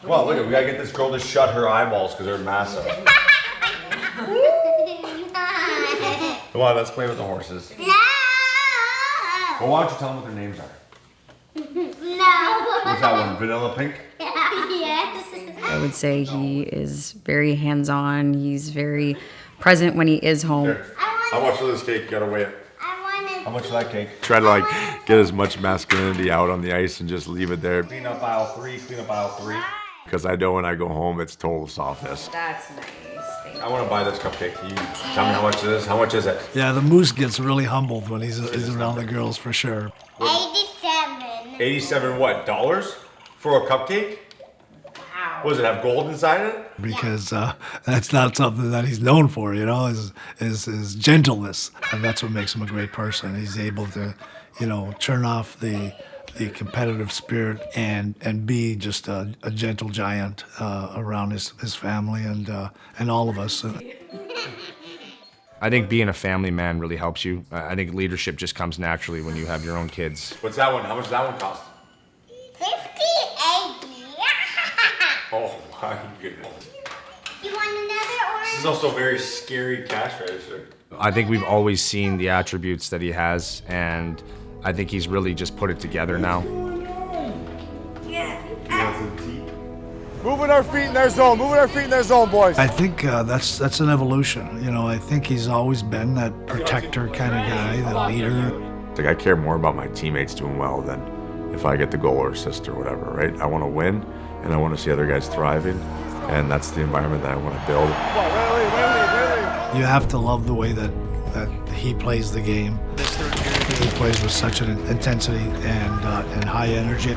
Come on, look, we gotta get this girl to shut her eyeballs because they're massive. Come on, let's play with the horses. No! Well, why don't you tell them what their names are? No. What's that one, Vanilla Pink? Yes. I would say he is very hands-on. He's very present when he is home. Here. How much of this cake? You gotta weigh it. How much of that cake? Try to get as much masculinity out on the ice and just leave it there. Clean up aisle 3, clean up aisle 3. Because I know when I go home, it's total softness. That's nice. I want to buy this cupcake. You tell me how much it is. How much is it? Yeah, the moose gets really humbled when he's around the girls for sure. 87. 87 what? Dollars? For a cupcake? Wow. What does it have gold inside it? Because that's not something that he's known for, you know, is gentleness. And that's what makes him a great person. He's able to, you know, turn off the competitive spirit and be just a gentle giant around his family and all of us. I think being a family man really helps you. I think leadership just comes naturally when you have your own kids. What's that one? How much does that one cost? 50, 80. Oh my goodness. You want another orange? This is also a very scary cash register. I think we've always seen the attributes that he has, and I think he's really just put it together now. Moving our feet in their zone. Moving our feet in their zone, boys. I think that's an evolution. You know, I think he's always been that protector kind of guy, the leader. Like, I care more about my teammates doing well than if I get the goal or assist or whatever, right? I want to win, and I want to see other guys thriving, and that's the environment that I want to build. You have to love the way that he plays the game. He plays with such an intensity and high energy.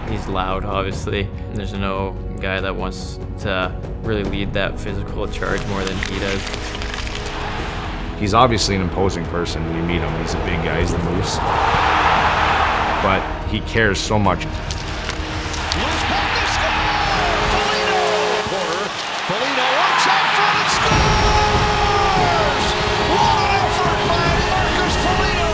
He's loud, obviously. There's no guy that wants to really lead that physical charge more than he does. He's obviously an imposing person when you meet him. He's a big guy, he's the moose. But he cares so much. Foligno walks out front and scores! What an effort by Marcus Foligno!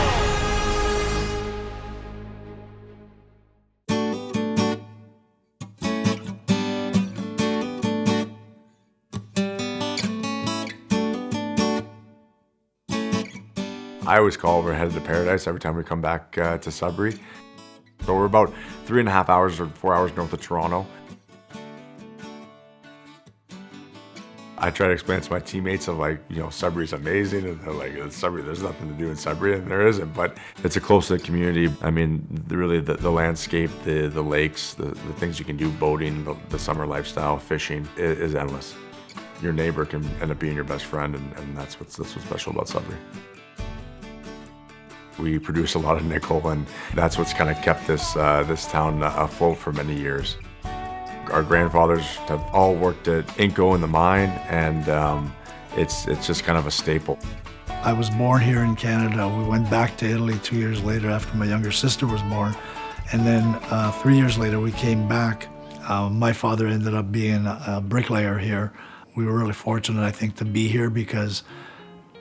I always call we're headed to paradise every time we come back to Sudbury. So we're about 3.5 hours or 4 hours north of Toronto. I try to explain to my teammates of, like, you know, Sudbury's amazing, and they're like, Sudbury, there's nothing to do in Sudbury, and there isn't, but it's a close-knit community. I mean, really the landscape, the lakes, the things you can do, boating, the summer lifestyle, fishing is endless. Your neighbor can end up being your best friend, and that's what's special about Sudbury. We produce a lot of nickel, and that's what's kind of kept this town afloat for many years. Our grandfathers have all worked at Inco in the mine, and it's just kind of a staple. I was born here in Canada. We went back to Italy 2 years later after my younger sister was born. And then 3 years later, we came back. My father ended up being a bricklayer here. We were really fortunate, I think, to be here because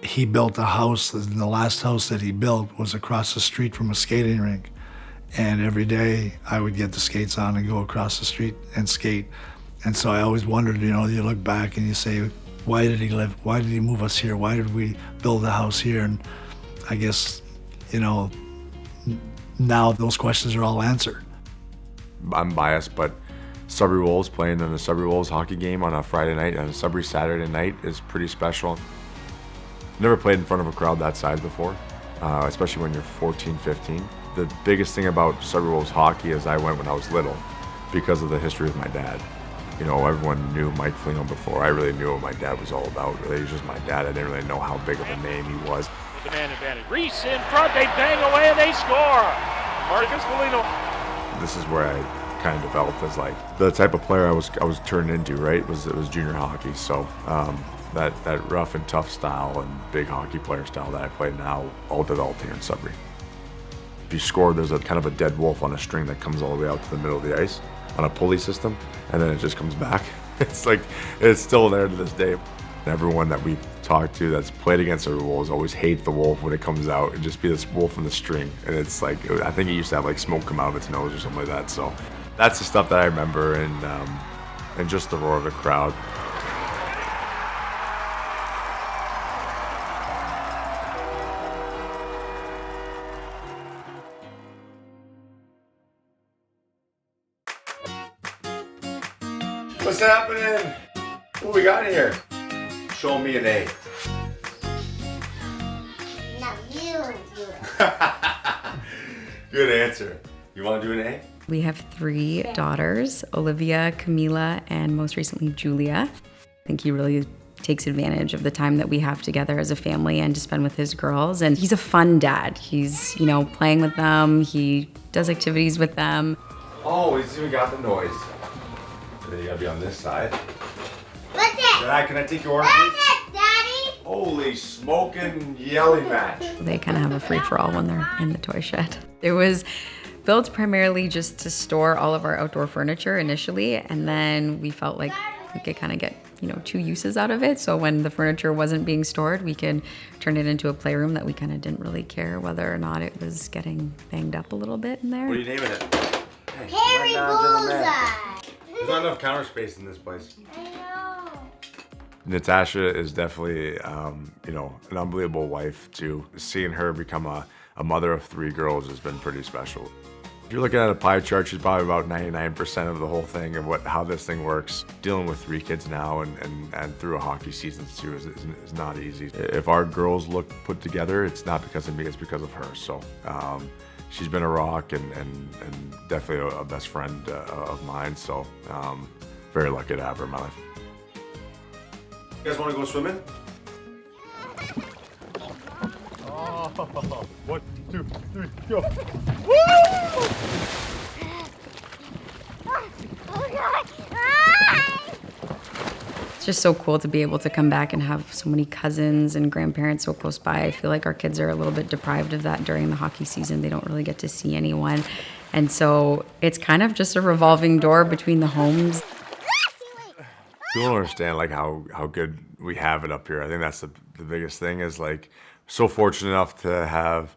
he built a house, and the last house that he built was across the street from a skating rink. And every day I would get the skates on and go across the street and skate. And so I always wondered, you know, you look back and you say, why did he live? Why did he move us here? Why did we build a house here? And I guess, you know, now those questions are all answered. I'm biased, but Sudbury Wolves playing in a Sudbury Wolves hockey game on a Friday night and a Sudbury Saturday night is pretty special. Never played in front of a crowd that size before, especially when you're 14, 15. The biggest thing about Sudbury Wolves hockey is I went when I was little because of the history of my dad. You know, everyone knew Mike Foligno before. I really knew what my dad was all about. Really, he was just my dad. I didn't really know how big of a name he was. The man advantage. Reese in front, they bang away and they score. Marcus Foligno. This is where I kind of developed as like the type of player I was turned into, right? It was junior hockey. So that rough and tough style and big hockey player style that I play now all developed here in Sudbury. If you score, there's a kind of a dead wolf on a string that comes all the way out to the middle of the ice on a pulley system, and then it just comes back. It's like, it's still there to this day. Everyone that we've talked to that's played against the Wolves always hate the wolf when it comes out and just be this wolf in the string. And it's like, I think he used to have like smoke come out of its nose or something like that. So That's the stuff that I remember, and just the roar of the crowd. What's happening? What we got here? Show me an A. No, you do it. Good answer. You want to do an A? We have 3 daughters, Olivia, Camila, and most recently Julia. I think he really takes advantage of the time that we have together as a family and to spend with his girls. And he's a fun dad. He's, playing with them. He does activities with them. Oh, he's even got the noise. Then you gotta be on this side. What's it? Dad, can I take your order, What's please? it, Daddy? Holy smoking yelling match. They kind of have a free-for-all when they're in the toy shed. It was built primarily just to store all of our outdoor furniture initially, and then we felt like we could kind of get 2 uses out of it. So when the furniture wasn't being stored, we could turn it into a playroom that we kind of didn't really care whether or not it was getting banged up a little bit in there. What are you naming it? Hey, Harry Bullseye. There's not enough counter space in this place. I know. Natasha is definitely, an unbelievable wife too. Seeing her become a mother of 3 girls has been pretty special. If you're looking at a pie chart, she's probably about 99% of the whole thing of how this thing works. Dealing with 3 kids now and through a hockey season too is not easy. If our girls look put together, it's not because of me, it's because of her. So she's been a rock and definitely a best friend of mine. So very lucky to have her in my life. You guys want to go swimming? Oh, 1, 2, 3, go. It's just so cool to be able to come back and have so many cousins and grandparents so close by. I feel like our kids are a little bit deprived of that during the hockey season. They don't really get to see anyone. And so it's kind of just a revolving door between the homes. People don't understand how good we have it up here. I think that's the biggest thing is so fortunate enough to have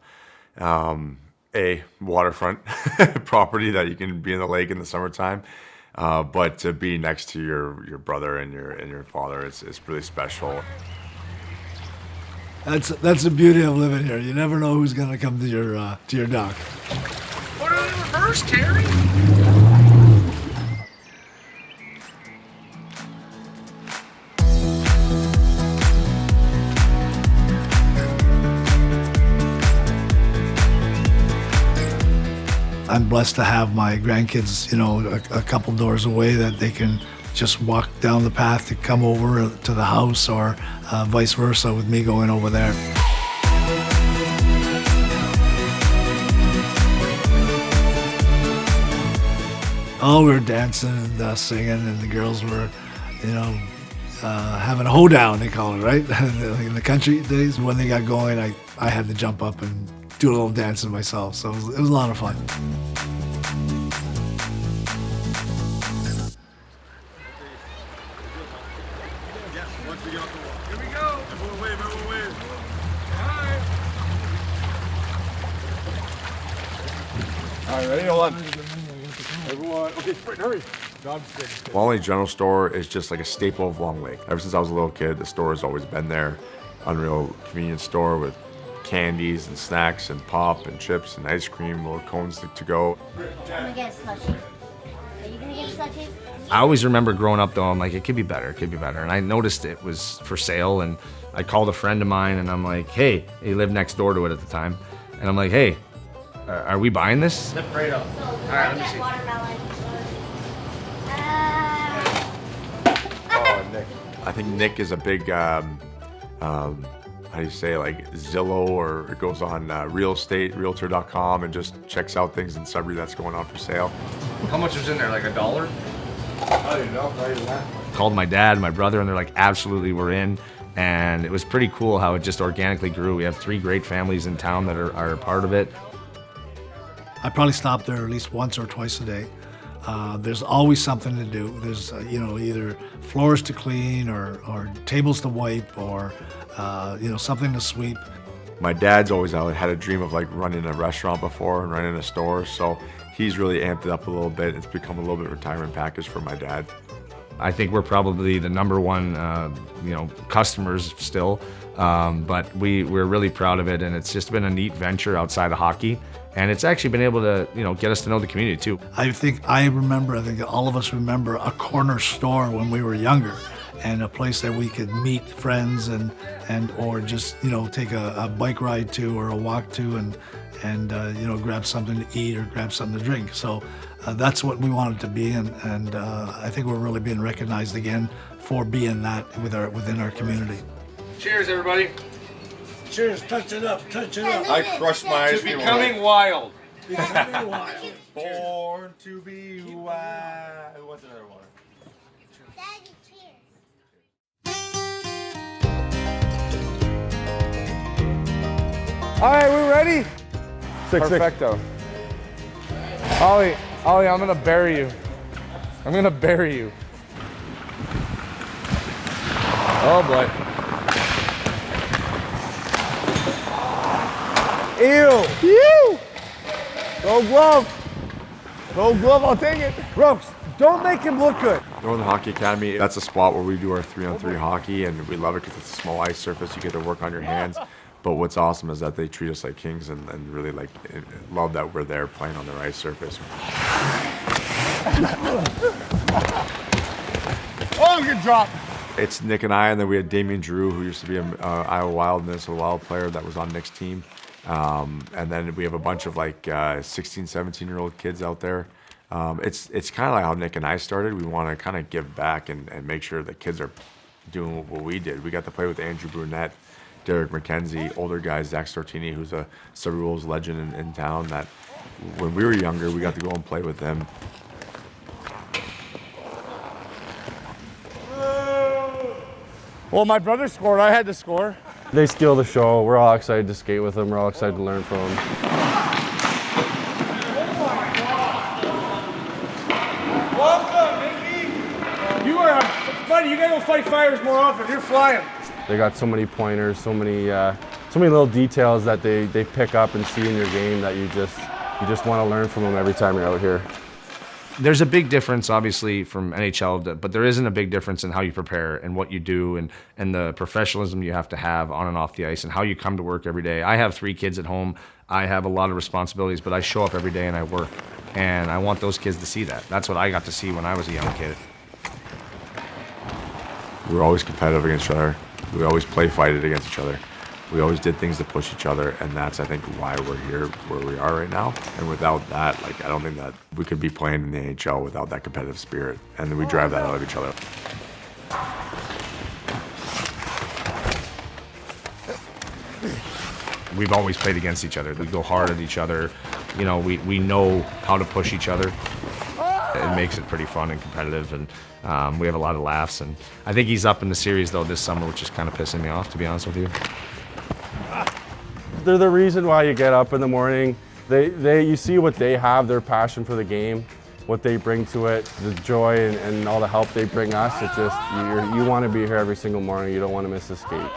a waterfront property that you can be in the lake in the summertime, but to be next to your brother and your father, it's really special. That's the beauty of living here. You never know who's gonna come to your dock. Put it in reverse, Terry. I'm blessed to have my grandkids, a couple doors away that they can just walk down the path to come over to the house or vice versa with me going over there. Oh, we were dancing and singing, and the girls were, having a hoedown, they call it, right? In the country days, when they got going, I had to jump up and do a little dancing myself, so it was a lot of fun. Here we go. Everyone wave, everyone wave. All right, ready? Hold on. Everyone, okay, sprint, hurry. Long Lake General Store is just like a staple of Long Lake. Ever since I was a little kid, the store has always been there. Unreal convenience store with candies and snacks and pop and chips and ice cream, little cones to go. I'm gonna get a slushie. Are you gonna get a slushie? I always remember growing up though, I'm like, it could be better, it could be better. And I noticed it was for sale, and I called a friend of mine and I'm like, hey, he lived next door to it at the time. And I'm like, hey, are we buying this? Step right up. All right, let me see. Watermelon. Oh, Nick. I think Nick is a big, how do you say, Zillow, or it goes on real estate, realtor.com, and just checks out things in Sudbury that's going on for sale. How much was in there, like $1? I don't even know, not even that. Called my dad, my brother, and they're like, absolutely, we're in. And it was pretty cool how it just organically grew. We have 3 great families in town that are a part of it. I probably stop there at least once or twice a day. There's always something to do. There's, either floors to clean or tables to wipe or, something to sweep. My dad's always had a dream of like running a restaurant before and running a store, so he's really amped it up a little bit. It's become a little bit retirement package for my dad. I think we're probably the number one, customers still, but we're really proud of it, and it's just been a neat venture outside of hockey, and it's actually been able to, get us to know the community too. I think all of us remember a corner store when we were younger, and a place that we could meet friends and or just take a bike ride to or a walk to and grab something to eat or grab something to drink. So that's what we wanted to be, and I think we're really being recognized again for being that within our community. Cheers, everybody. Cheers! Touch it up! Touch it up! I crushed my ice cream. Becoming wild. Becoming wild. Born to be wild. What's another one? Daddy, cheers. All right, we ready? Perfecto. Ollie, I'm gonna bury you. I'm gonna bury you. Oh boy. Ew. Ew. Go glove. Go glove, I'll take it. Ropes, don't make him look good. Northern Hockey Academy, that's a spot where we do our 3-on-3 hockey, and we love it because it's a small ice surface. You get to work on your hands. But what's awesome is that they treat us like kings and really love that we're there playing on their ice surface. Oh, good drop. It's Nick and I, and then we had Damian Drew, who used to be an Iowa Wild, Minnesota Wild player that was on Nick's team. And then we have a bunch of 16, 17-year-old kids out there. It's kind of like how Nick and I started. We want to kind of give back and make sure the kids are doing what we did. We got to play with Andrew Brunette, Derek McKenzie, older guys, Zach Stortini, who's a Sudbury Wolves legend in town, that when we were younger, we got to go and play with them. Well, my brother scored. I had to score. They steal the show. We're all excited to skate with them. We're all excited to learn from them. Welcome, Mickey. You are, buddy, you gotta go fight fires more often. You're flying. They got so many pointers, so many little details that they pick up and see in your game that you just want to learn from them every time you're out here. There's a big difference, obviously, from NHL, but there isn't a big difference in how you prepare and what you do and the professionalism you have to have on and off the ice and how you come to work every day. I have 3 kids at home. I have a lot of responsibilities, but I show up every day and I work. And I want those kids to see that. That's what I got to see when I was a young kid. We were always competitive against each other. We always play-fighted against each other. We always did things to push each other, and that's, I think, why we're here where we are right now. And without that, I don't think that we could be playing in the NHL without that competitive spirit. And then we drive that out of each other. We've always played against each other. We go hard at each other. We know how to push each other. It makes it pretty fun and competitive, and we have a lot of laughs. And I think he's up in the series, though, this summer, which is kind of pissing me off, to be honest with you. They're the reason why you get up in the morning. You see what they have, their passion for the game, what they bring to it, the joy and all the help they bring us. It's just, you want to be here every single morning. You don't want to miss a skate. Oh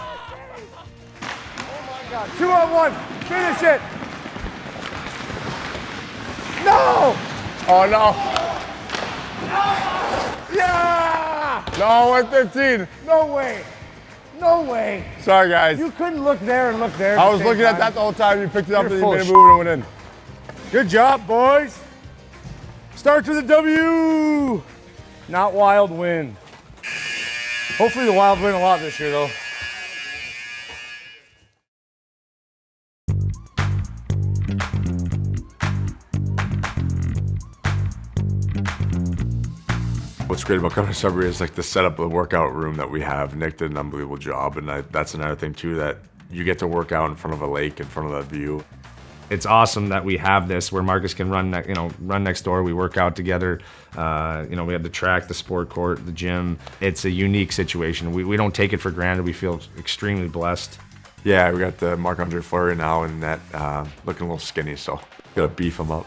my God, 2-on-1, finish it! No! Oh no! Yeah! No, 115. No way. No way. Sorry, guys. You couldn't look there and look there. I was looking at that the whole time. You picked it up and you full made of a move and it went in. Good job, boys. Starts with a W. Not Wild win. Hopefully the Wild win a lot this year, though. What's great about coming to Sudbury is the setup of the workout room that we have. Nick did an unbelievable job, and that's another thing too, that you get to work out in front of a lake, in front of that view. It's awesome that we have this where Marcus can run next door. We work out together. We have the track, the sport court, the gym. It's a unique situation. We don't take it for granted. We feel extremely blessed. Yeah, we got the Marc-Andre Fleury now in net, looking a little skinny, so gotta beef him up.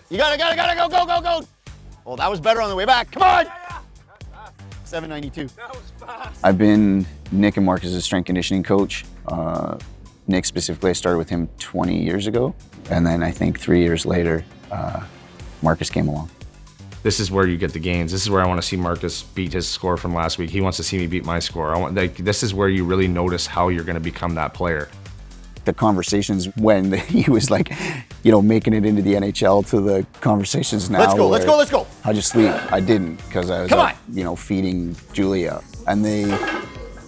You got it, go. Oh, that was better on the way back. Come on! 792. I've been Nick and Marcus's strength conditioning coach. Nick specifically, I started with him 20 years ago. And then I think 3 years later, Marcus came along. This is where you get the gains. This is where I want to see Marcus beat his score from last week. He wants to see me beat my score. This is where you really notice how you're going to become that player. The conversations when he was like, you know, making it into the NHL to the conversations now. Let's go. How'd you sleep? I didn't, because I was up, you know, feeding Julia. And they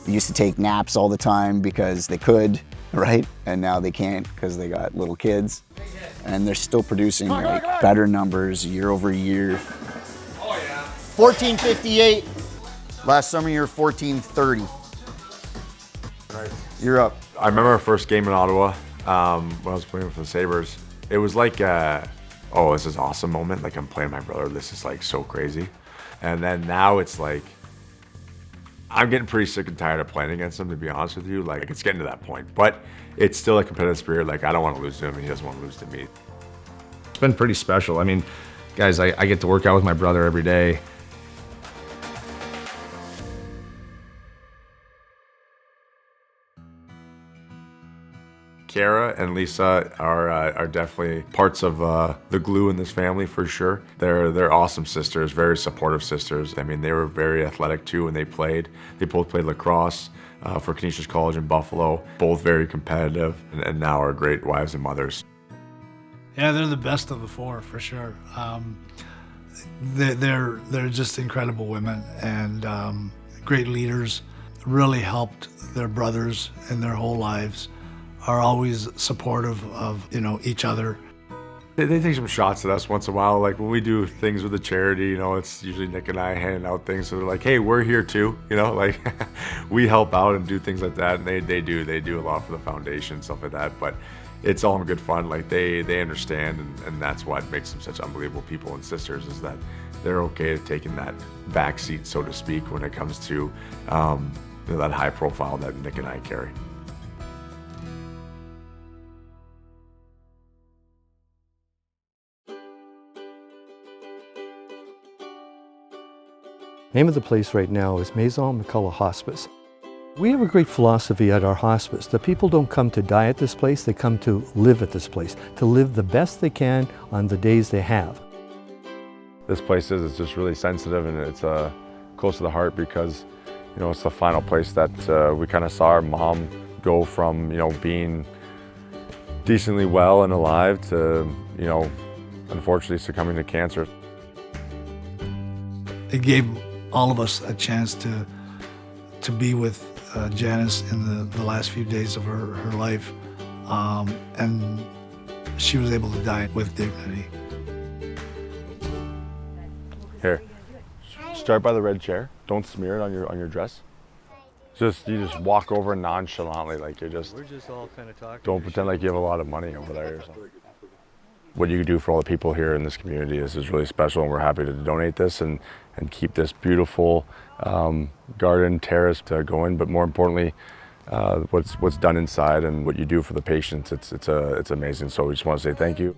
used to take naps all the time because they could, right? And now they can't because they got little kids. And they're still producing like better numbers year over year. 1458. Last summer you were 1430. You're up. I remember our first game in Ottawa when I was playing for the Sabres. It was like, oh, this is an awesome moment. Like, I'm playing my brother. This is like so crazy. And then now it's like, I'm getting pretty sick and tired of playing against him, to be honest with you. Like, it's getting to that point. But it's still a competitive spirit. Like, I don't want to lose to him, and he doesn't want to lose to me. It's been pretty special. I mean, guys, I get to work out with my brother every day. Kara and Lisa are definitely parts of the glue in this family for sure. They're awesome sisters, very supportive sisters. I mean, they were very athletic too when they played. They both played lacrosse for Canisius College in Buffalo, both very competitive, and now are great wives and mothers. Yeah, they're the best of the four for sure. They're just incredible women and great leaders. Really helped their brothers in their whole lives. Are always supportive of, you know, each other. They take some shots at us once in a while. Like when we do things with the charity, you know, it's usually Nick and I handing out things. So they're like, hey, we're here too. You know, like we help out and do things like that. And they do a lot for the foundation, stuff like that. But it's all in good fun. Like they understand. And that's what makes them such unbelievable people and sisters, is that they're okay at taking that back seat, so to speak, when it comes to that high profile that Nick and I carry. Name of the place right now is Maison McCullough Hospice. We have a great philosophy at our hospice. The people don't come to die at this place, they come to live at this place, to live the best they can on the days they have. This place is just really sensitive, and it's close to the heart because, you know, it's the final place that we kind of saw our mom go from, you know, being decently well and alive to, you know, unfortunately succumbing to cancer. It gave all of us a chance to be with Janis in the last few days of her life, and she was able to die with dignity. Here, start by the red chair. Don't smear it on your dress. You just walk over nonchalantly, like we're just all kind of talking. Don't pretend like you have a lot of money over there or something. What you do for all the people here in this community is really special, and we're happy to donate this and keep this beautiful garden terrace going. But more importantly, what's done inside and what you do for the patients, it's amazing. So we just want to say thank you.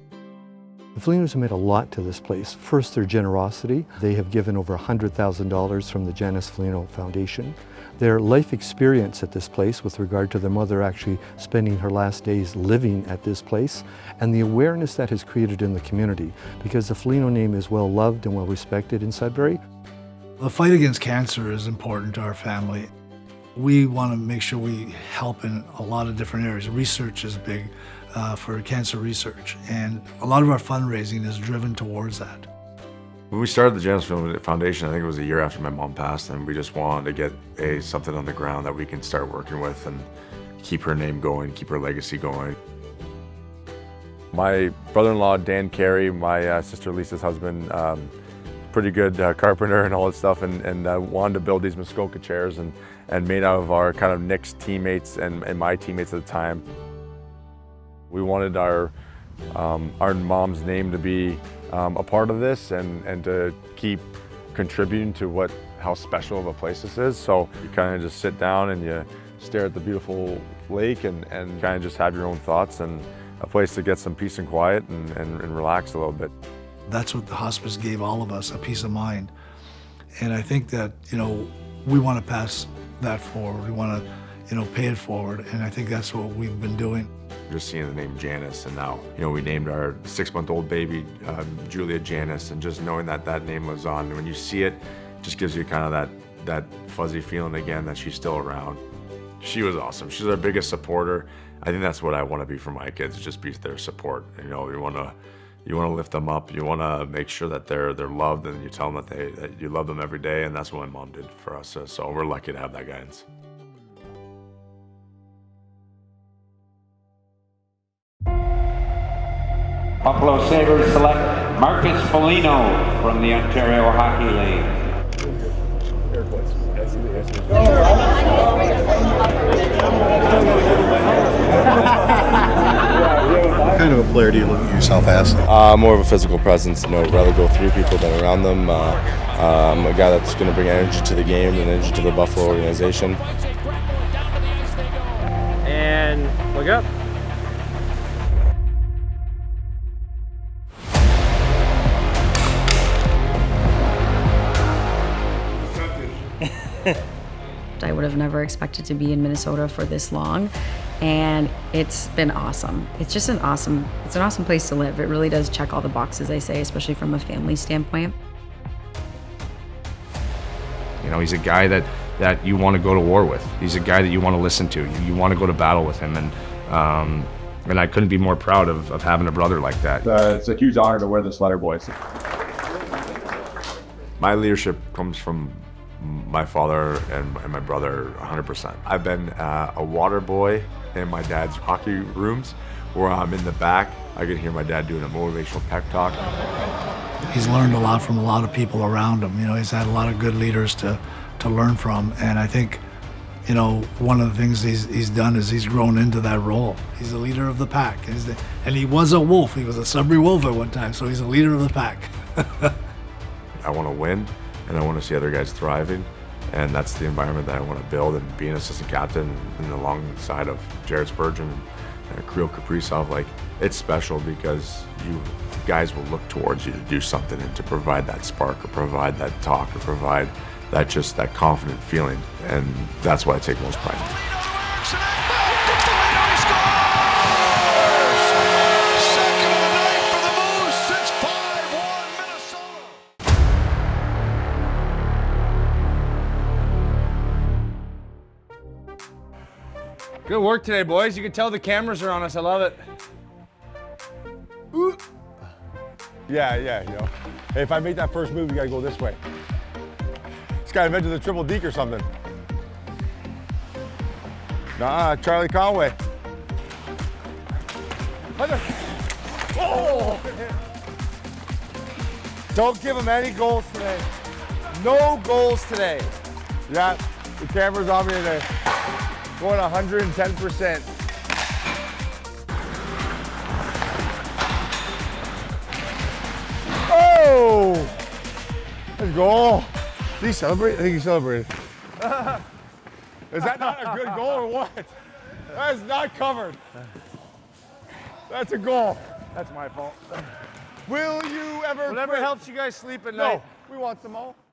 The Folignos have made a lot to this place. First, their generosity. They have given over $100,000 from the Janis Foligno Foundation. Their life experience at this place with regard to their mother actually spending her last days living at this place, and the awareness that has created in the community, because the Foligno name is well loved and well respected in Sudbury. The fight against cancer is important to our family. We want to make sure we help in a lot of different areas. Research is big for cancer research, and a lot of our fundraising is driven towards that. When we started the Janis Foundation, I think it was a year after my mom passed, and we just wanted to get something on the ground that we can start working with and keep her name going, keep her legacy going. My brother-in-law, Dan Carey, my sister Lisa's husband, pretty good carpenter and all that stuff, and wanted to build these Muskoka chairs and made out of our kind of Nick's teammates and my teammates at the time. We wanted our mom's name to be a part of this and to keep contributing to how special of a place this is. So you kind of just sit down and you stare at the beautiful lake and kind of just have your own thoughts and a place to get some peace and quiet and relax a little bit. That's what the hospice gave all of us, a peace of mind. And I think that, you know, we want to pass that forward. We want to, pay it forward. And I think that's what we've been doing. Just seeing the name Janis, and now, we named our 6-month-old baby Julia Janis, and just knowing that that name was on, when you see it, just gives you kind of that fuzzy feeling again that she's still around. She was awesome. She's our biggest supporter. I think that's what I want to be for my kids, just be their support. You want to lift them up. You want to make sure that they're loved, and you tell them that you love them every day, and that's what my mom did for us. So we're lucky to have that guidance. Buffalo Sabres select Marcus Foligno from the Ontario Hockey League. What kind of a player do you look at yourself as? More of a physical presence, rather go through people than around them. I'm a guy that's going to bring energy to the game and energy to the Buffalo organization. And look up. I would have never expected to be in Minnesota for this long, and it's been awesome. It's just an awesome place to live. It really does check all the boxes, I say, especially from a family standpoint. He's a guy that you want to go to war with. He's a guy that you want to listen to. You want to go to battle with him, and I couldn't be more proud of having a brother like that. It's a huge honor to wear this letter, boys. My leadership comes from my father and my brother 100%. I've been a water boy in my dad's hockey rooms, where I'm in the back. I could hear my dad doing a motivational pep talk. He's learned a lot from a lot of people around him. He's had a lot of good leaders to learn from. And I think, one of the things he's done is he's grown into that role. He's the leader of the pack. And he was a wolf. He was a Sudbury Wolf at one time, so he's a leader of the pack. I want to win, and I want to see other guys thriving, and that's the environment that I want to build. And being an assistant captain and alongside of Jared Spurgeon and Kirill Kaprizov, it's special because you guys will look towards you to do something and to provide that spark or provide that talk or provide that confident feeling, and that's what I take most pride in. Good work today, boys. You can tell the cameras are on us. I love it. Ooh. Yeah. Hey, if I make that first move, you gotta go this way. This guy invented the triple deke or something. Nah, Charlie Conway. Oh! Don't give him any goals today. No goals today. Yeah, the camera's on me today. Going 110%. Oh! Let's go. Did he celebrate? I think he celebrated. Is that not a good goal or what? That is not covered. That's a goal. That's my fault. Will you ever Whatever quit? helps you guys sleep at night. No, we want some all.